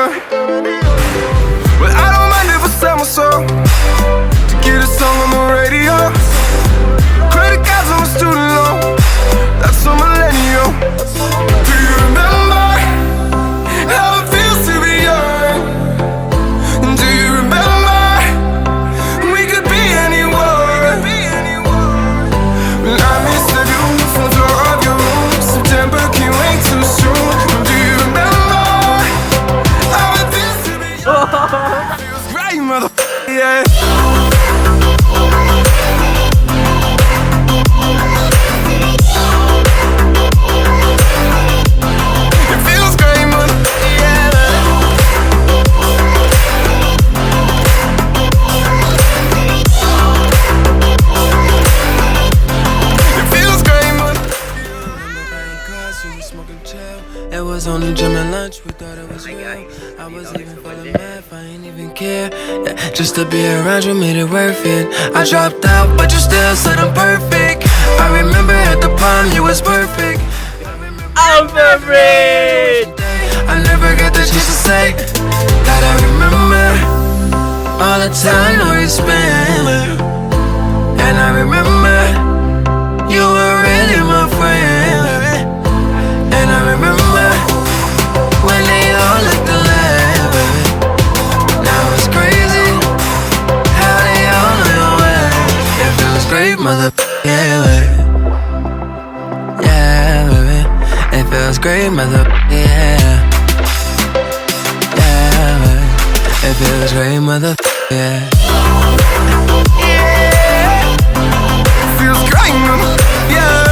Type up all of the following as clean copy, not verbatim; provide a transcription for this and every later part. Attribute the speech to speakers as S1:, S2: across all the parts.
S1: on. Well, I don't mind if I sell my soul to get a song on the radio. Credit cards on my student loan, that's a millennial. Do you remember how it feels to be young? And do you remember we could be anyone? Well, I miss the view from the floor of your room. September can't wait too soon. Do you remember how it feels to be young? Feels great, motherfucker, yeah.
S2: It was only gym and lunch, we thought it was real. I was even feeling math, I ain't even care. Yeah, just to be around you made it worth it. I dropped out, but you still said I'm perfect. I remember at the prom you was perfect.
S3: I'm perfect!
S2: I never got the chance to say that I remember all the time we spent. And I remember you were really my friend. And I remember when they all looked alike, baby. Now it's crazy how they all know away. It feels great, mother, yeah, baby. Yeah, baby. It feels great, mother, yeah. Yeah, baby. It feels great, mother, yeah.
S1: Yeah, it feels great, mother, yeah.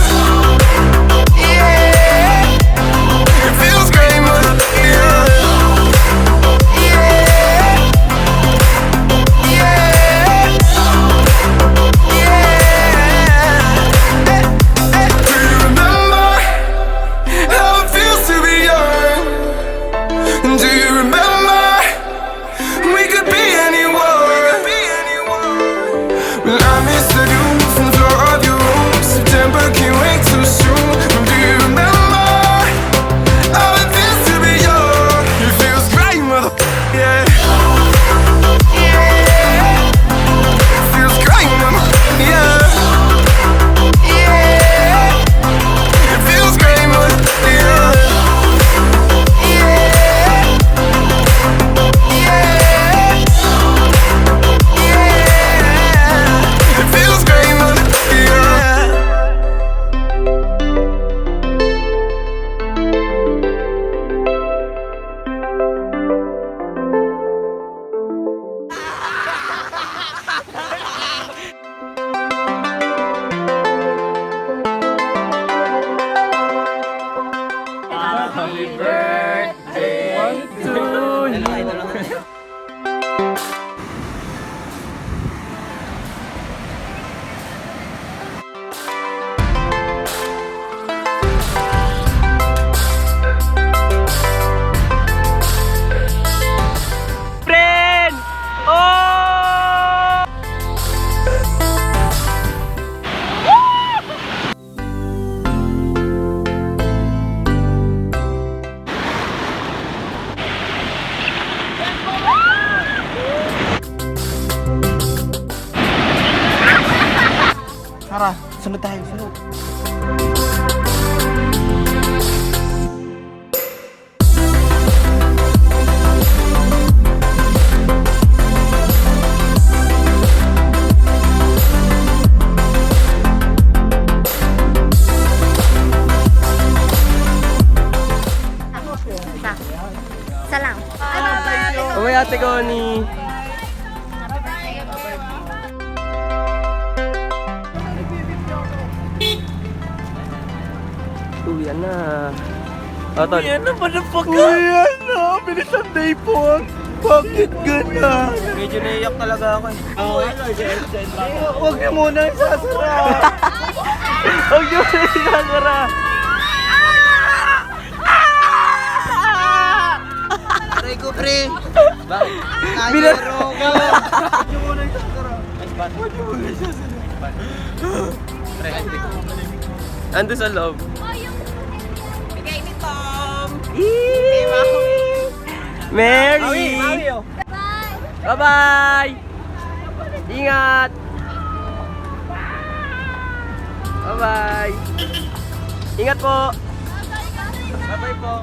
S3: Happy birthday to you. Friend! Oh!
S4: Tara, sunod tayo, sunod.
S5: Isa lang.
S3: Uy, Ate Connie. Uwi na. Tol.
S4: Uy, ano ba na pagka? Uy, ano? Bilis ang day po. Bakit gana?
S3: Medyo naiyak talaga ako eh.
S4: Huwag niyo muna isasara.
S3: Huwag niyo muna isasara.
S4: Aray ko, pre.
S3: Bakit?
S4: Binaro ko. Huwag niyo muna isasara. Huwag niyo muna isasara.
S3: Ando sa loob.
S5: Bigay ni Tom.
S3: Mary!
S5: oh.
S3: Bye-bye! Ingat! Bye-bye! Ingat po! Bye-bye po!